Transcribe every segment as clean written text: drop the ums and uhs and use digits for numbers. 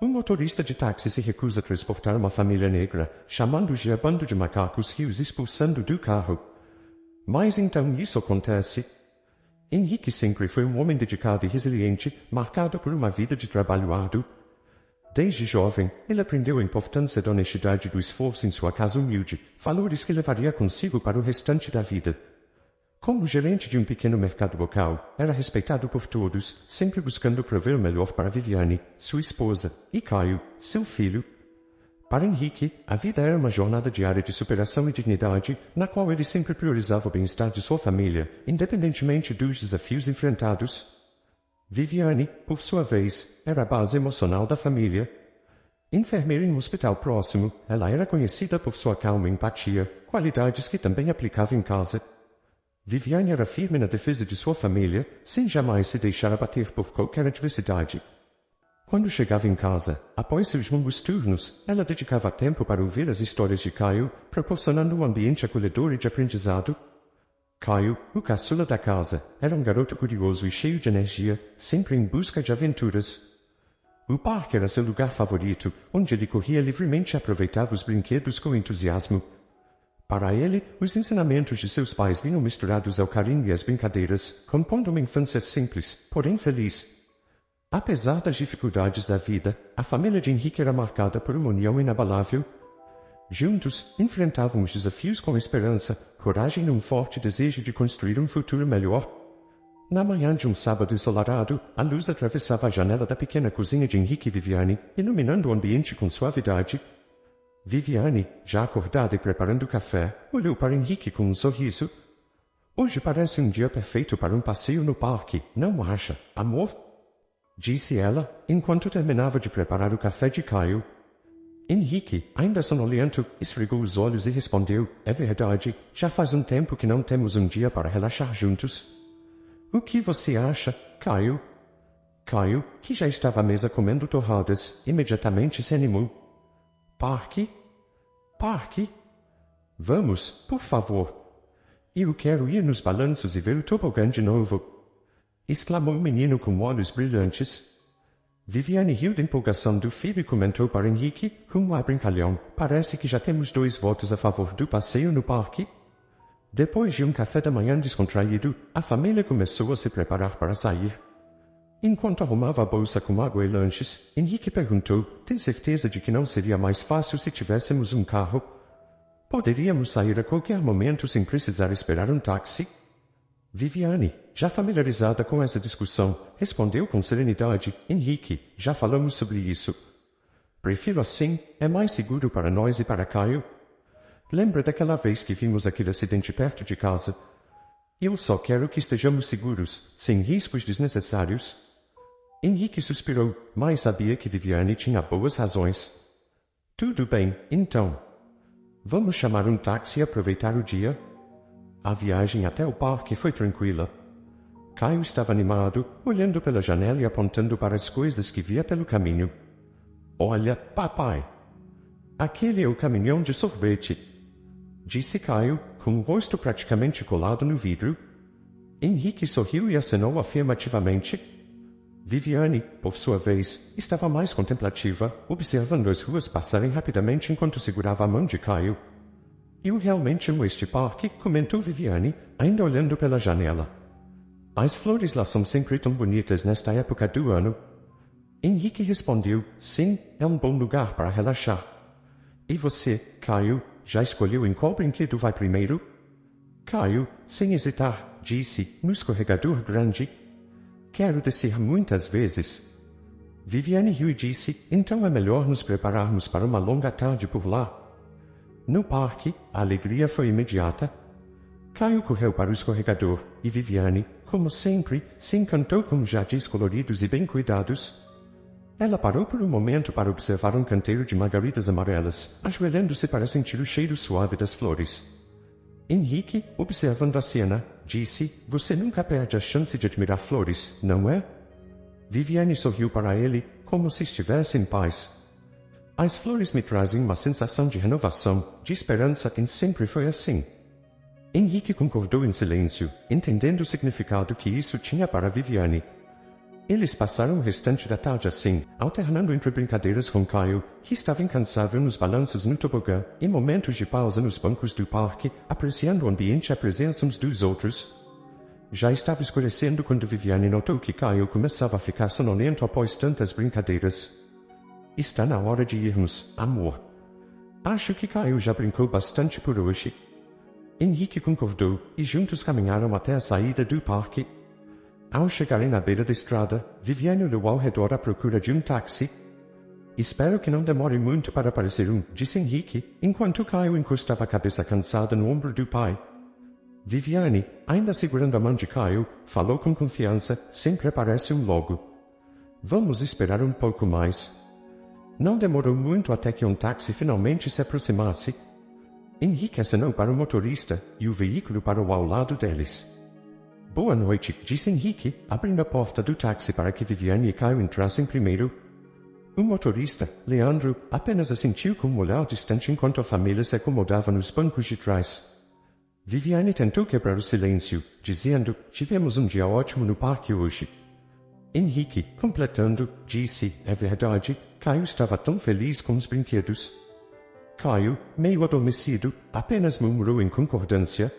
Um motorista de táxi se recusa a transportar uma família negra, chamando-os de bando de macacos e os expulsando do carro. Mas então isso acontece. Henrique sempre foi um homem dedicado e resiliente, marcado por uma vida de trabalho árduo. Desde jovem, ele aprendeu a importância da honestidade e do esforço em sua casa humilde, valores que levaria consigo para o restante da vida. Como gerente de um pequeno mercado local, era respeitado por todos, sempre buscando prover o melhor para Viviane, sua esposa, e Caio, seu filho. Para Henrique, a vida era uma jornada diária de superação e dignidade, na qual ele sempre priorizava o bem-estar de sua família, independentemente dos desafios enfrentados. Viviane, por sua vez, era a base emocional da família. Enfermeira em um hospital próximo, ela era conhecida por sua calma e empatia, qualidades que também aplicava em casa. Viviane era firme na defesa de sua família, sem jamais se deixar abater por qualquer adversidade. Quando chegava em casa, após seus longos turnos, ela dedicava tempo para ouvir as histórias de Caio, proporcionando um ambiente acolhedor e de aprendizado. Caio, o caçula da casa, era um garoto curioso e cheio de energia, sempre em busca de aventuras. O parque era seu lugar favorito, onde ele corria livremente e aproveitava os brinquedos com entusiasmo. Para ele, os ensinamentos de seus pais vinham misturados ao carinho e às brincadeiras, compondo uma infância simples, porém feliz. Apesar das dificuldades da vida, a família de Henrique era marcada por uma união inabalável. Juntos, enfrentavam os desafios com esperança, coragem e um forte desejo de construir um futuro melhor. Na manhã de um sábado ensolarado, a luz atravessava a janela da pequena cozinha de Henrique e Viviane, iluminando o ambiente com suavidade. Viviane, já acordada e preparando café, olhou para Henrique com um sorriso. Hoje parece um dia perfeito para um passeio no parque, não acha, amor? Disse ela, enquanto terminava de preparar o café de Caio. Henrique, ainda sonolento, esfregou os olhos e respondeu, é verdade, já faz um tempo que não temos um dia para relaxar juntos. O que você acha, Caio? Caio, que já estava à mesa comendo torradas, imediatamente se animou. Parque? Parque? Vamos, por favor. Eu quero ir nos balanços e ver o tobogã de novo. Exclamou o menino com olhos brilhantes. Viviane riu de empolgação do filho e comentou para Henrique, com um ar brincalhão, parece que já temos 2 votos a favor do passeio no parque. Depois de um café da manhã descontraído, a família começou a se preparar para sair. Enquanto arrumava a bolsa com água e lanches, Henrique perguntou, tem certeza de que não seria mais fácil se tivéssemos um carro? Poderíamos sair a qualquer momento sem precisar esperar um táxi? Viviane, já familiarizada com essa discussão, respondeu com serenidade, Henrique, já falamos sobre isso. Prefiro assim, é mais seguro para nós e para Caio. Lembra daquela vez que vimos aquele acidente perto de casa? Eu só quero que estejamos seguros, sem riscos desnecessários. Henrique suspirou, mas sabia que Viviane tinha boas razões. Tudo bem, então. Vamos chamar um táxi e aproveitar o dia? A viagem até o parque foi tranquila. Caio estava animado, olhando pela janela e apontando para as coisas que via pelo caminho. Olha, papai! Aquele é o caminhão de sorvete, disse Caio, com o rosto praticamente colado no vidro. Henrique sorriu e acenou afirmativamente. Viviane, por sua vez, estava mais contemplativa, observando as ruas passarem rapidamente enquanto segurava a mão de Caio. Eu realmente amo este parque, comentou Viviane, ainda olhando pela janela. As flores lá são sempre tão bonitas nesta época do ano. Henrique respondeu, sim, é um bom lugar para relaxar. E você, Caio, já escolheu em qual brinquedo vai primeiro? Caio, sem hesitar, disse, no escorregador grande. Quero descer muitas vezes. Viviane riu e disse, então é melhor nos prepararmos para uma longa tarde por lá. No parque, a alegria foi imediata. Caio correu para o escorregador, e Viviane, como sempre, se encantou com jardins coloridos e bem cuidados. Ela parou por um momento para observar um canteiro de margaridas amarelas, ajoelhando-se para sentir o cheiro suave das flores. Henrique, observando a cena, disse, você nunca perde a chance de admirar flores, não é? Viviane sorriu para ele, como se estivesse em paz. As flores me trazem uma sensação de renovação, de esperança e sempre foi assim. Henrique concordou em silêncio, entendendo o significado que isso tinha para Viviane. Eles passaram o restante da tarde assim, alternando entre brincadeiras com Caio, que estava incansável nos balanços no tobogã, e momentos de pausa nos bancos do parque, apreciando o ambiente e a presença uns dos outros. Já estava escurecendo quando Viviane notou que Caio começava a ficar sonolento após tantas brincadeiras. Está na hora de irmos, amor. Acho que Caio já brincou bastante por hoje. Henrique concordou, e juntos caminharam até a saída do parque. Ao chegarem na beira da estrada, Viviane olhou ao redor à procura de um táxi. Espero que não demore muito para aparecer um, disse Henrique, enquanto Caio encostava a cabeça cansada no ombro do pai. Viviane, ainda segurando a mão de Caio, falou com confiança, sempre aparece um logo. Vamos esperar um pouco mais. Não demorou muito até que um táxi finalmente se aproximasse. Henrique acenou para o motorista, e o veículo parou ao lado deles. Boa noite, disse Henrique, abrindo a porta do táxi para que Viviane e Caio entrassem primeiro. O motorista, Leandro, apenas assentiu com um olhar distante enquanto a família se acomodava nos bancos de trás. Viviane tentou quebrar o silêncio, dizendo, tivemos um dia ótimo no parque hoje. Henrique, completando, disse, é verdade, Caio estava tão feliz com os brinquedos. Caio, meio adormecido, apenas murmurou em concordância.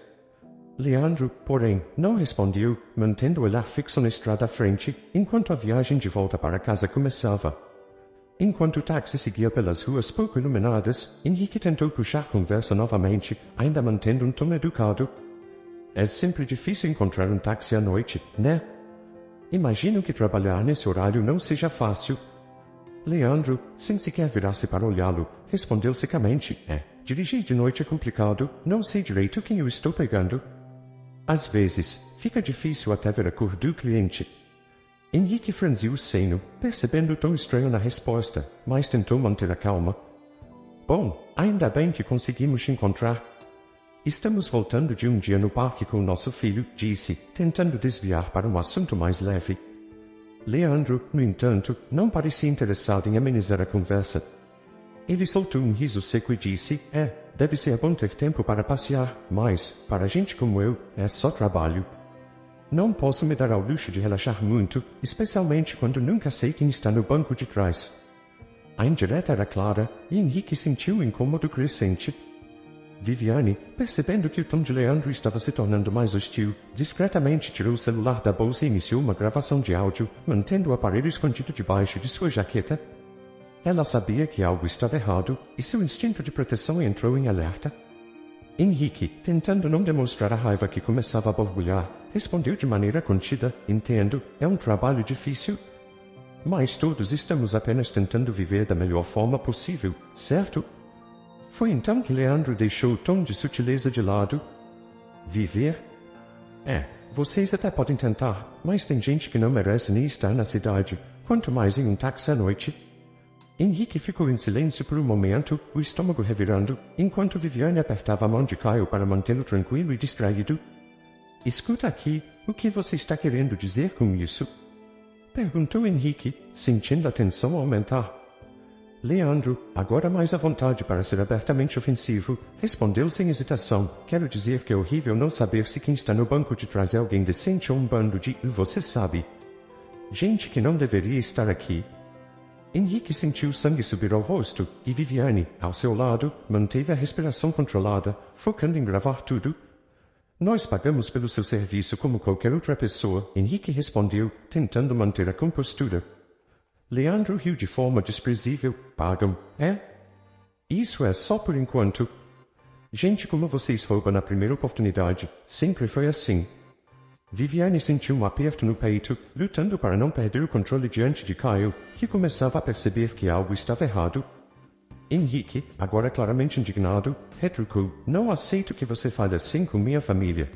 Leandro, porém, não respondeu, mantendo o olhar fixo na estrada à frente, enquanto a viagem de volta para casa começava. Enquanto o táxi seguia pelas ruas pouco iluminadas, Henrique tentou puxar conversa novamente, ainda mantendo um tom educado. É sempre difícil encontrar um táxi à noite, né? Imagino que trabalhar nesse horário não seja fácil. Leandro, sem sequer virar-se para olhá-lo, respondeu secamente, dirigir de noite é complicado, não sei direito quem eu estou pegando. Às vezes, fica difícil até ver a cor do cliente. Henrique franziu o senho, percebendo o tom estranho na resposta, mas tentou manter a calma. Bom, ainda bem que conseguimos te encontrar. Estamos voltando de um dia no parque com nosso filho, disse, tentando desviar para um assunto mais leve. Leandro, no entanto, não parecia interessado em amenizar a conversa. Ele soltou um riso seco e disse, deve ser bom ter tempo para passear, mas, para gente como eu, é só trabalho. Não posso me dar ao luxo de relaxar muito, especialmente quando nunca sei quem está no banco de trás. A indireta era clara, e Henrique sentiu um incômodo crescente. Viviane, percebendo que o tom de Leandro estava se tornando mais hostil, discretamente tirou o celular da bolsa e iniciou uma gravação de áudio, mantendo o aparelho escondido debaixo de sua jaqueta. Ela sabia que algo estava errado, e seu instinto de proteção entrou em alerta. Henrique, tentando não demonstrar a raiva que começava a borbulhar, respondeu de maneira contida, entendo, é um trabalho difícil. Mas todos estamos apenas tentando viver da melhor forma possível, certo? Foi então que Leandro deixou o tom de sutileza de lado. Viver? Vocês até podem tentar, mas tem gente que não merece nem estar na cidade, quanto mais em um táxi à noite. Henrique ficou em silêncio por um momento, o estômago revirando, enquanto Viviane apertava a mão de Caio para mantê-lo tranquilo e distraído. Escuta aqui, o que você está querendo dizer com isso? Perguntou Henrique, sentindo a tensão aumentar. Leandro, agora mais à vontade para ser abertamente ofensivo, respondeu sem hesitação. Quero dizer que é horrível não saber se quem está no banco de trás é alguém decente ou um bando de, você sabe, gente que não deveria estar aqui. Henrique sentiu o sangue subir ao rosto, e Viviane, ao seu lado, manteve a respiração controlada, focando em gravar tudo. Nós pagamos pelo seu serviço como qualquer outra pessoa, Henrique respondeu, tentando manter a compostura. Leandro riu de forma desprezível. Pagam, Isso é só por enquanto. Gente como vocês roubam na primeira oportunidade, sempre foi assim. Viviane sentiu um aperto no peito, lutando para não perder o controle diante de Caio, que começava a perceber que algo estava errado. Henrique, agora claramente indignado, retrucou, não aceito que você fale assim com minha família.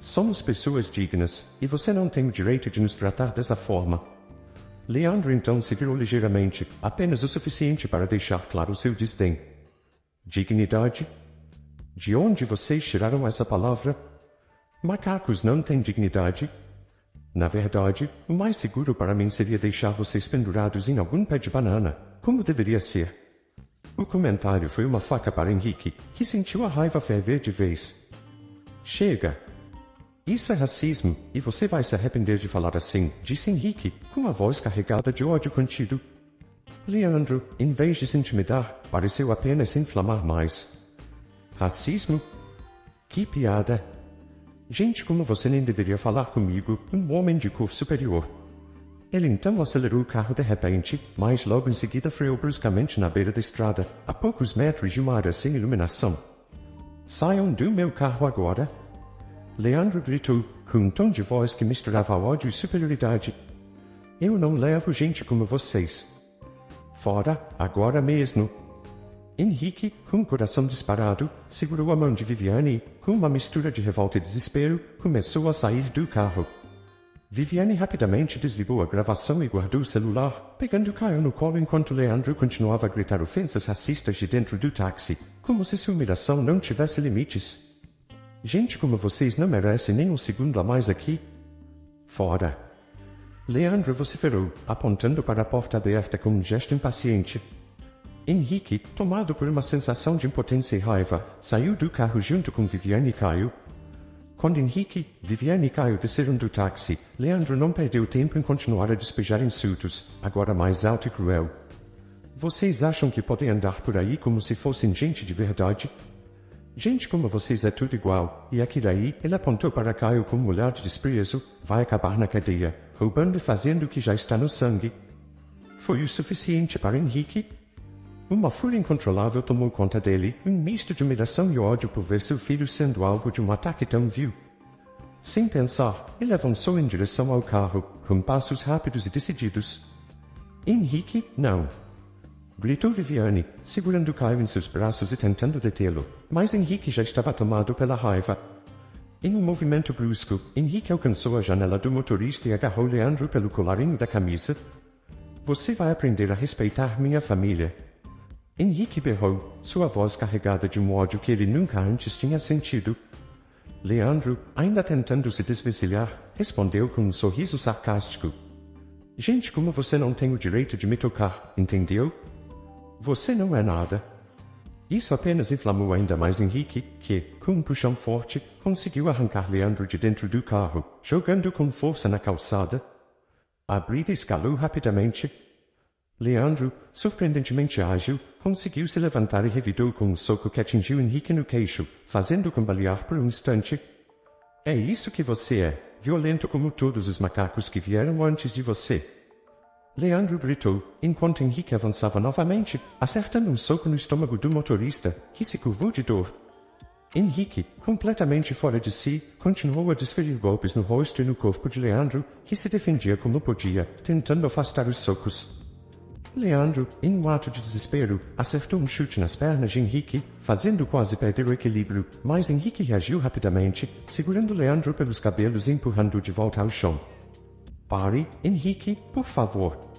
Somos pessoas dignas, e você não tem o direito de nos tratar dessa forma. Leandro então se virou ligeiramente, apenas o suficiente para deixar claro seu desdém. Dignidade? De onde vocês tiraram essa palavra? Macacos não têm dignidade? Na verdade, o mais seguro para mim seria deixar vocês pendurados em algum pé de banana, como deveria ser. O comentário foi uma faca para Henrique, que sentiu a raiva ferver de vez. Chega! Isso é racismo, e você vai se arrepender de falar assim, disse Henrique, com a voz carregada de ódio contido. Leandro, em vez de se intimidar, pareceu apenas se inflamar mais. Racismo? Que piada! Gente como você nem deveria falar comigo, um homem de cor superior. Ele então acelerou o carro de repente, mas logo em seguida freou bruscamente na beira da estrada, a poucos metros de uma área sem iluminação. Saiam do meu carro agora! Leandro gritou, com um tom de voz que misturava ódio e superioridade. Eu não levo gente como vocês. Fora, agora mesmo! Henrique, com o coração disparado, segurou a mão de Viviane e, com uma mistura de revolta e desespero, começou a sair do carro. Viviane rapidamente desligou a gravação e guardou o celular, pegando Caio no colo enquanto Leandro continuava a gritar ofensas racistas de dentro do táxi, como se sua humilhação não tivesse limites. Gente como vocês não merecem nem um segundo a mais aqui. Fora! Leandro vociferou, apontando para a porta aberta com um gesto impaciente. Henrique, tomado por uma sensação de impotência e raiva, saiu do carro junto com Viviane e Caio. Quando Henrique, Viviane e Caio desceram do táxi, Leandro não perdeu tempo em continuar a despejar insultos, agora mais alto e cruel. Vocês acham que podem andar por aí como se fossem gente de verdade? Gente como vocês é tudo igual, e aqui daí, ele apontou para Caio com um olhar de desprezo, vai acabar na cadeia, roubando e fazendo o que já está no sangue. Foi o suficiente para Henrique? Uma fúria incontrolável tomou conta dele, um misto de humilhação e ódio por ver seu filho sendo alvo de um ataque tão vil. Sem pensar, ele avançou em direção ao carro, com passos rápidos e decididos. Henrique, não! Gritou Viviane, segurando Caio em seus braços e tentando detê-lo, mas Henrique já estava tomado pela raiva. Em um movimento brusco, Henrique alcançou a janela do motorista e agarrou Leandro pelo colarinho da camisa. Você vai aprender a respeitar minha família. Henrique berrou, sua voz carregada de um ódio que ele nunca antes tinha sentido. Leandro, ainda tentando se desvencilhar, respondeu com um sorriso sarcástico. Gente como você não tem o direito de me tocar, entendeu? Você não é nada. Isso apenas inflamou ainda mais Henrique, que, com um puxão forte, conseguiu arrancar Leandro de dentro do carro, jogando com força na calçada. A briga escalou rapidamente. Leandro, surpreendentemente ágil, conseguiu se levantar e revidou com um soco que atingiu Henrique no queixo, fazendo-o cambalear por um instante. É isso que você é, violento como todos os macacos que vieram antes de você. Leandro gritou, enquanto Henrique avançava novamente, acertando um soco no estômago do motorista, que se curvou de dor. Henrique, completamente fora de si, continuou a desferir golpes no rosto e no corpo de Leandro, que se defendia como podia, tentando afastar os socos. Leandro, em um ato de desespero, acertou um chute nas pernas de Henrique, fazendo-o quase perder o equilíbrio, mas Henrique reagiu rapidamente, segurando Leandro pelos cabelos e empurrando-o de volta ao chão. Pare, Henrique, por favor.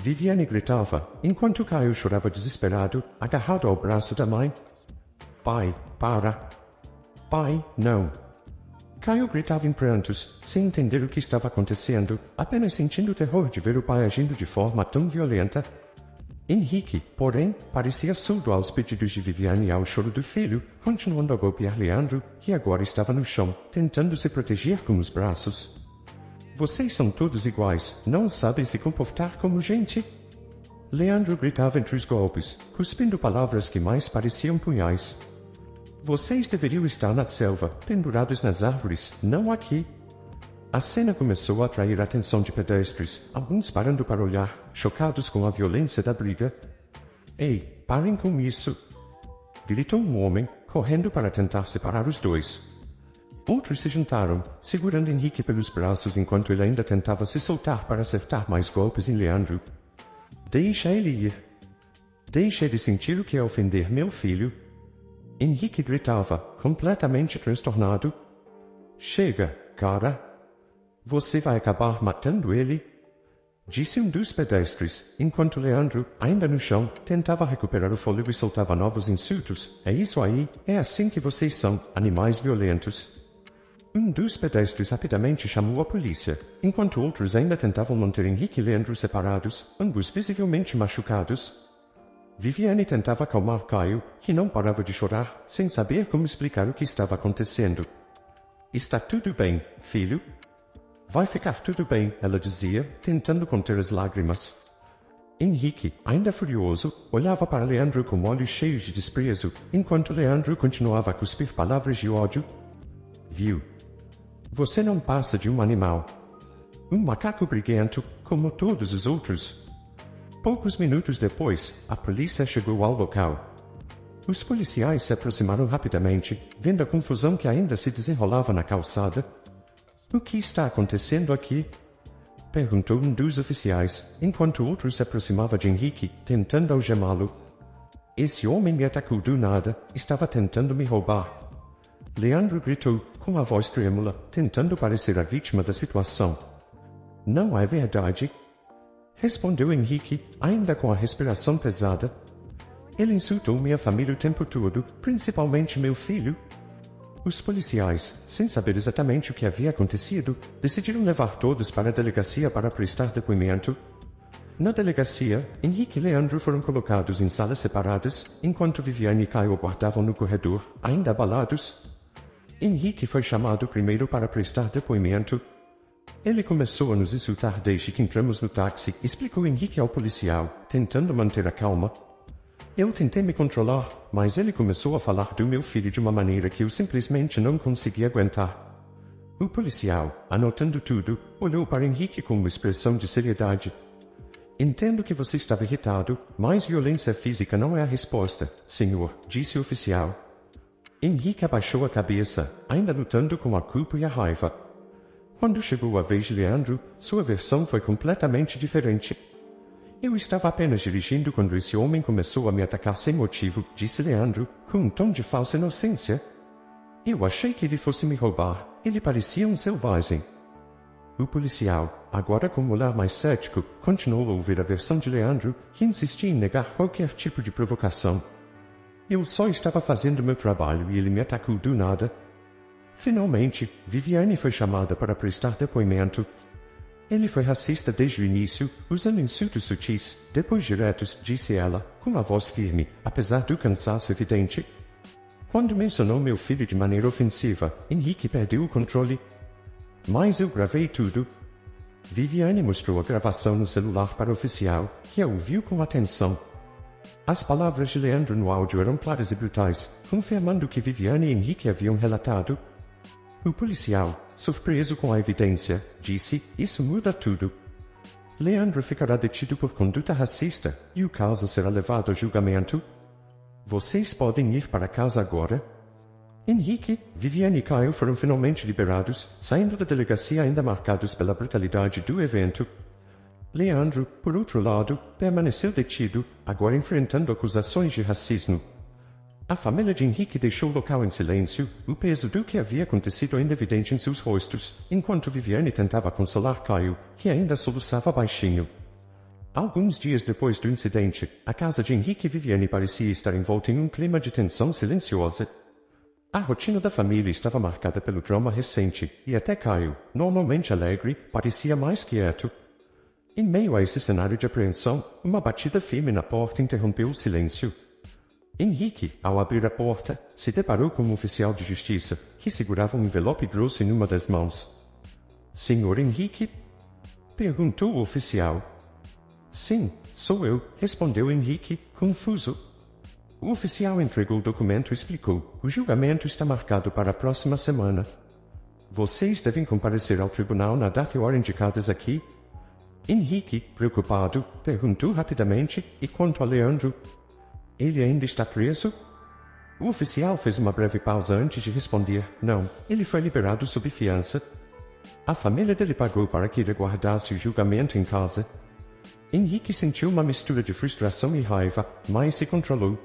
Viviane gritava, enquanto Caio chorava desesperado, agarrado ao braço da mãe. Pai, para. Pai, não. Caio gritava em prantos, sem entender o que estava acontecendo, apenas sentindo o terror de ver o pai agindo de forma tão violenta. Henrique, porém, parecia surdo aos pedidos de Viviane e ao choro do filho, continuando a golpear Leandro, que agora estava no chão, tentando se proteger com os braços. Vocês são todos iguais, não sabem se comportar como gente? Leandro gritava entre os golpes, cuspindo palavras que mais pareciam punhais. Vocês deveriam estar na selva, pendurados nas árvores, não aqui. A cena começou a atrair a atenção de pedestres, alguns parando para olhar, chocados com a violência da briga. Ei, parem com isso! Gritou um homem, correndo para tentar separar os dois. Outros se juntaram, segurando Henrique pelos braços enquanto ele ainda tentava se soltar para acertar mais golpes em Leandro. Deixa ele ir. Deixa ele sentir o que é ofender meu filho. Henrique gritava, completamente transtornado. Chega, cara. Você vai acabar matando ele? Disse um dos pedestres, enquanto Leandro, ainda no chão, tentava recuperar o fôlego e soltava novos insultos. É isso aí, é assim que vocês são, animais violentos. Um dos pedestres rapidamente chamou a polícia, enquanto outros ainda tentavam manter Henrique e Leandro separados, ambos visivelmente machucados. Viviane tentava acalmar Caio, que não parava de chorar, sem saber como explicar o que estava acontecendo. Está tudo bem, filho? Vai ficar tudo bem, ela dizia, tentando conter as lágrimas. Henrique, ainda furioso, olhava para Leandro com olhos cheios de desprezo, enquanto Leandro continuava a cuspir palavras de ódio. Viu? Você não passa de um animal. Um macaco briguento, como todos os outros. Poucos minutos depois, a polícia chegou ao local. Os policiais se aproximaram rapidamente, vendo a confusão que ainda se desenrolava na calçada. O que está acontecendo aqui? Perguntou um dos oficiais, enquanto outro se aproximava de Henrique, tentando algemá-lo. Esse homem me atacou do nada, estava tentando me roubar. Leandro gritou, com a voz trêmula, tentando parecer a vítima da situação. Não é verdade? Respondeu Henrique, ainda com a respiração pesada. Ele insultou minha família o tempo todo, principalmente meu filho. Os policiais, sem saber exatamente o que havia acontecido, decidiram levar todos para a delegacia para prestar depoimento. Na delegacia, Henrique e Leandro foram colocados em salas separadas, enquanto Viviane e Caio aguardavam no corredor, ainda abalados. Henrique foi chamado primeiro para prestar depoimento. Ele começou a nos insultar desde que entramos no táxi, explicou Henrique ao policial, tentando manter a calma. Eu tentei me controlar, mas ele começou a falar do meu filho de uma maneira que eu simplesmente não conseguia aguentar. O policial, anotando tudo, olhou para Henrique com uma expressão de seriedade. Entendo que você estava irritado, mas violência física não é a resposta, senhor, disse o oficial. Henrique abaixou a cabeça, ainda lutando com a culpa e a raiva. Quando chegou a vez de Leandro, sua versão foi completamente diferente. Eu estava apenas dirigindo quando esse homem começou a me atacar sem motivo, disse Leandro, com um tom de falsa inocência. Eu achei que ele fosse me roubar. Ele parecia um selvagem. O policial, agora com um olhar mais cético, continuou a ouvir a versão de Leandro, que insistia em negar qualquer tipo de provocação. Eu só estava fazendo meu trabalho e ele me atacou do nada. Finalmente, Viviane foi chamada para prestar depoimento. Ele foi racista desde o início, usando insultos sutis, depois diretos, disse ela, com a voz firme, apesar do cansaço evidente. Quando mencionou meu filho de maneira ofensiva, Henrique perdeu o controle. Mas eu gravei tudo. Viviane mostrou a gravação no celular para o oficial, que a ouviu com atenção. As palavras de Leandro no áudio eram claras e brutais, confirmando o que Viviane e Henrique haviam relatado. O policial, surpreso com a evidência, disse, isso muda tudo. Leandro ficará detido por conduta racista, e o caso será levado a julgamento. Vocês podem ir para casa agora. Henrique, Viviane e Caio foram finalmente liberados, saindo da delegacia ainda marcados pela brutalidade do evento. Leandro, por outro lado, permaneceu detido, agora enfrentando acusações de racismo. A família de Henrique deixou o local em silêncio, o peso do que havia acontecido ainda evidente em seus rostos, enquanto Viviane tentava consolar Caio, que ainda soluçava baixinho. Alguns dias depois do incidente, a casa de Henrique e Viviane parecia estar envolta em um clima de tensão silenciosa. A rotina da família estava marcada pelo drama recente, e até Caio, normalmente alegre, parecia mais quieto. Em meio a esse cenário de apreensão, uma batida firme na porta interrompeu o silêncio. Henrique, ao abrir a porta, se deparou com um oficial de justiça, que segurava um envelope grosso em uma das mãos. Senhor Henrique? Perguntou o oficial. Sim, sou eu, respondeu Henrique, confuso. O oficial entregou o documento e explicou, o julgamento está marcado para a próxima semana. Vocês devem comparecer ao tribunal na data e hora indicadas aqui. Henrique, preocupado, perguntou rapidamente, e quanto a Leandro? Ele ainda está preso? O oficial fez uma breve pausa antes de responder, não, ele foi liberado sob fiança. A família dele pagou para que ele aguardasse o julgamento em casa. Henrique sentiu uma mistura de frustração e raiva, mas se controlou.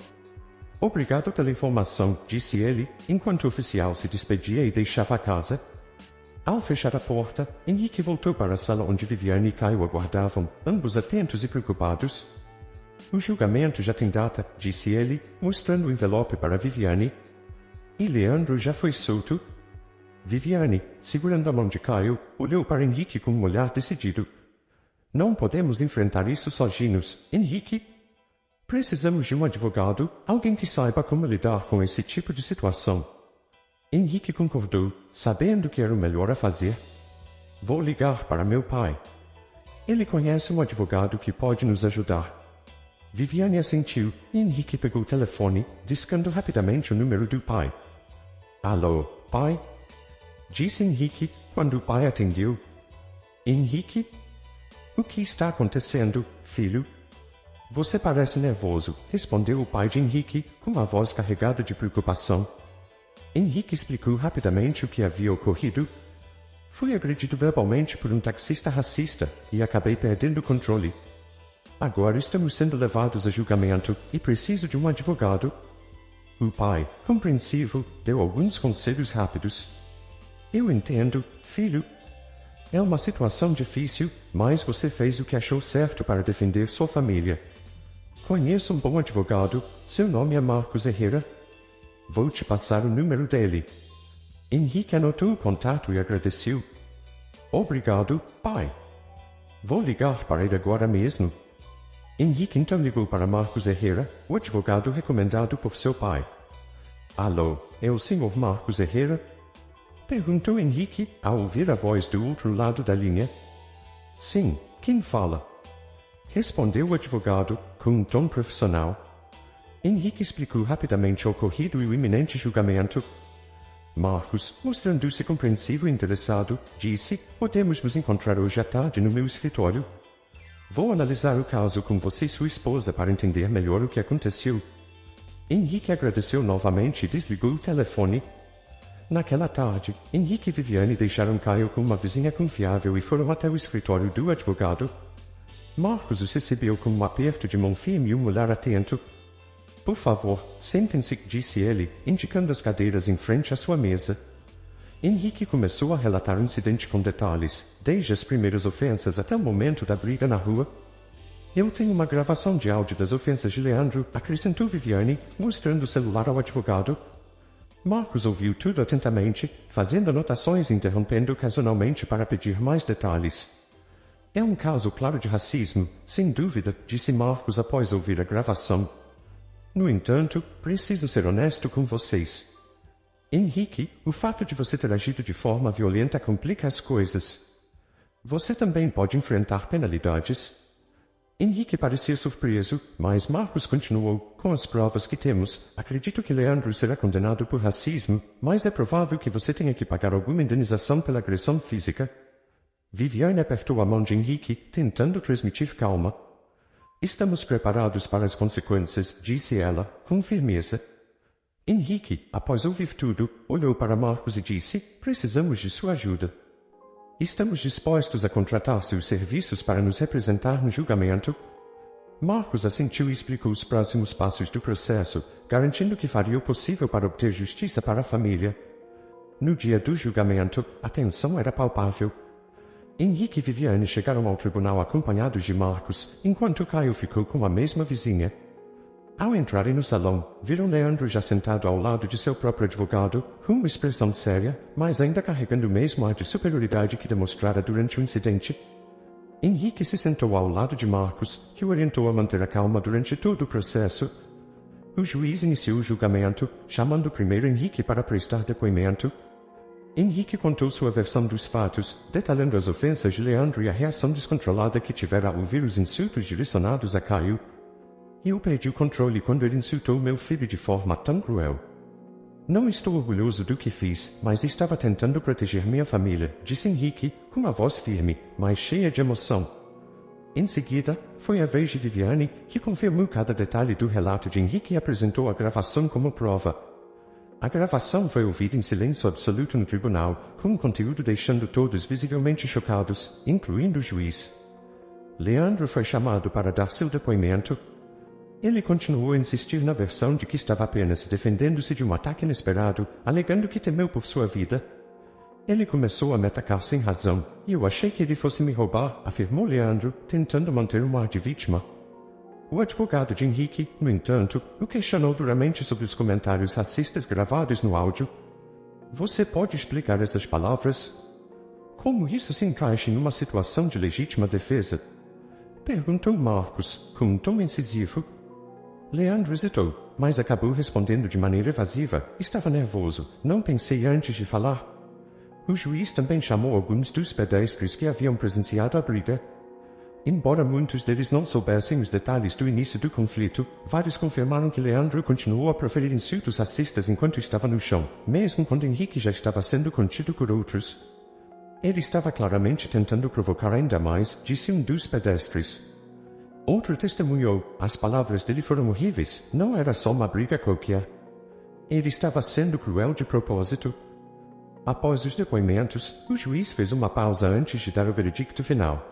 Obrigado pela informação, disse ele, enquanto o oficial se despedia e deixava a casa. Ao fechar a porta, Henrique voltou para a sala onde Viviane e Caio aguardavam, ambos atentos e preocupados. O julgamento já tem data, disse ele, mostrando o envelope para Viviane. E Leandro já foi solto? Viviane, segurando a mão de Caio, olhou para Henrique com um olhar decidido. Não podemos enfrentar isso sozinhos, Henrique. Precisamos de um advogado, alguém que saiba como lidar com esse tipo de situação. Henrique concordou, sabendo que era o melhor a fazer. Vou ligar para meu pai. Ele conhece um advogado que pode nos ajudar. Viviane assentiu e Henrique pegou o telefone, discando rapidamente o número do pai. Alô, pai? Disse Henrique, quando o pai atendeu. Henrique? O que está acontecendo, filho? Você parece nervoso, respondeu o pai de Henrique, com uma voz carregada de preocupação. Henrique explicou rapidamente o que havia ocorrido. Fui agredido verbalmente por um taxista racista e acabei perdendo o controle. Agora estamos sendo levados a julgamento e preciso de um advogado. O pai, compreensivo, deu alguns conselhos rápidos. Eu entendo, filho. É uma situação difícil, mas você fez o que achou certo para defender sua família. Conheço um bom advogado, seu nome é Marcos Herrera. Vou te passar o número dele. Henrique anotou o contato e agradeceu. Obrigado, pai. Vou ligar para ele agora mesmo. Henrique então ligou para Marcos Herrera, o advogado recomendado por seu pai. Alô, é o senhor Marcos Herrera? Perguntou Henrique, ao ouvir a voz do outro lado da linha. Sim, quem fala? Respondeu o advogado, com um tom profissional. Henrique explicou rapidamente o ocorrido e o iminente julgamento. Marcos, mostrando-se compreensivo e interessado, disse, podemos nos encontrar hoje à tarde no meu escritório. Vou analisar o caso com você e sua esposa para entender melhor o que aconteceu. Henrique agradeceu novamente e desligou o telefone. Naquela tarde, Henrique e Viviane deixaram Caio com uma vizinha confiável e foram até o escritório do advogado. Marcos os recebeu com um aperto de mão firme e um olhar atento. Por favor, sentem-se, disse ele, indicando as cadeiras em frente à sua mesa. Henrique começou a relatar o incidente com detalhes, desde as primeiras ofensas até o momento da briga na rua. Eu tenho uma gravação de áudio das ofensas de Leandro, acrescentou Viviane, mostrando o celular ao advogado. Marcos ouviu tudo atentamente, fazendo anotações e interrompendo ocasionalmente para pedir mais detalhes. É um caso claro de racismo, sem dúvida, disse Marcos após ouvir a gravação. No entanto, preciso ser honesto com vocês. Henrique, o fato de você ter agido de forma violenta complica as coisas. Você também pode enfrentar penalidades. Henrique parecia surpreso, mas Marcos continuou, com as provas que temos, acredito que Leandro será condenado por racismo, mas é provável que você tenha que pagar alguma indenização pela agressão física. Viviane apertou a mão de Henrique, tentando transmitir calma. Estamos preparados para as consequências, disse ela, com firmeza. Henrique, após ouvir tudo, olhou para Marcos e disse, precisamos de sua ajuda. Estamos dispostos a contratar seus serviços para nos representar no julgamento. Marcos assentiu e explicou os próximos passos do processo, garantindo que faria o possível para obter justiça para a família. No dia do julgamento, a tensão era palpável. Henrique e Viviane chegaram ao tribunal acompanhados de Marcos, enquanto Caio ficou com a mesma vizinha. Ao entrarem no salão, viram Leandro já sentado ao lado de seu próprio advogado, com uma expressão séria, mas ainda carregando o mesmo ar de superioridade que demonstrara durante o incidente. Henrique se sentou ao lado de Marcos, que o orientou a manter a calma durante todo o processo. O juiz iniciou o julgamento, chamando primeiro Henrique para prestar depoimento. Henrique contou sua versão dos fatos, detalhando as ofensas de Leandro e a reação descontrolada que tivera ao ouvir os insultos direcionados a Caio. Eu perdi o controle quando ele insultou meu filho de forma tão cruel. Não estou orgulhoso do que fiz, mas estava tentando proteger minha família, disse Henrique, com uma voz firme, mas cheia de emoção. Em seguida, foi a vez de Viviane, que confirmou cada detalhe do relato de Henrique e apresentou a gravação como prova. A gravação foi ouvida em silêncio absoluto no tribunal, com o conteúdo deixando todos visivelmente chocados, incluindo o juiz. Leandro foi chamado para dar seu depoimento. Ele continuou a insistir na versão de que estava apenas defendendo-se de um ataque inesperado, alegando que temeu por sua vida. Ele começou a me atacar sem razão, e eu achei que ele fosse me roubar, afirmou Leandro, tentando manter um ar de vítima. O advogado de Henrique, no entanto, o questionou duramente sobre os comentários racistas gravados no áudio. Você pode explicar essas palavras? Como isso se encaixa em uma situação de legítima defesa? Perguntou Marcos, com um tom incisivo. Leandro hesitou, mas acabou respondendo de maneira evasiva. Estava nervoso, não pensei antes de falar. O juiz também chamou alguns dos pedestres que haviam presenciado a briga. Embora muitos deles não soubessem os detalhes do início do conflito, vários confirmaram que Leandro continuou a proferir insultos racistas enquanto estava no chão, mesmo quando Henrique já estava sendo contido por outros. Ele estava claramente tentando provocar ainda mais, disse um dos pedestres. Outro testemunhou, as palavras dele foram horríveis, não era só uma briga qualquer. Ele estava sendo cruel de propósito. Após os depoimentos, o juiz fez uma pausa antes de dar o veredicto final.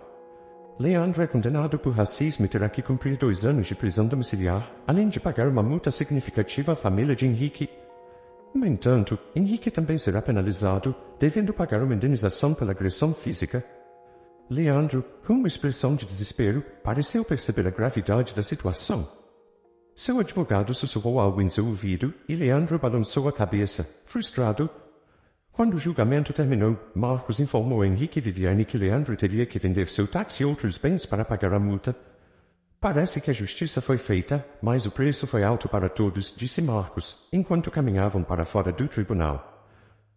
Leandro é condenado por racismo e terá que cumprir 2 anos de prisão domiciliar, além de pagar uma multa significativa à família de Henrique. No entanto, Henrique também será penalizado, devendo pagar uma indenização pela agressão física. Leandro, com uma expressão de desespero, pareceu perceber a gravidade da situação. Seu advogado sussurrou algo em seu ouvido e Leandro balançou a cabeça, frustrado. Quando o julgamento terminou, Marcos informou Henrique e Viviane que Leandro teria que vender seu táxi e outros bens para pagar a multa. Parece que a justiça foi feita, mas o preço foi alto para todos, disse Marcos, enquanto caminhavam para fora do tribunal.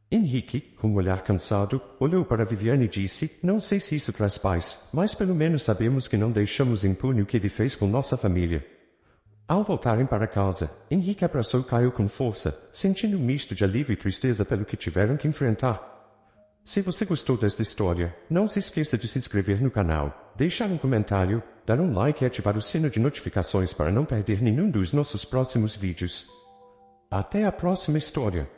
Henrique, com um olhar cansado, olhou para Viviane e disse, não sei se isso traz paz, mas pelo menos sabemos que não deixamos impune o que ele fez com nossa família. Ao voltarem para casa, Henrique abraçou Caio com força, sentindo um misto de alívio e tristeza pelo que tiveram que enfrentar. Se você gostou desta história, não se esqueça de se inscrever no canal, deixar um comentário, dar um like e ativar o sino de notificações para não perder nenhum dos nossos próximos vídeos. Até a próxima história!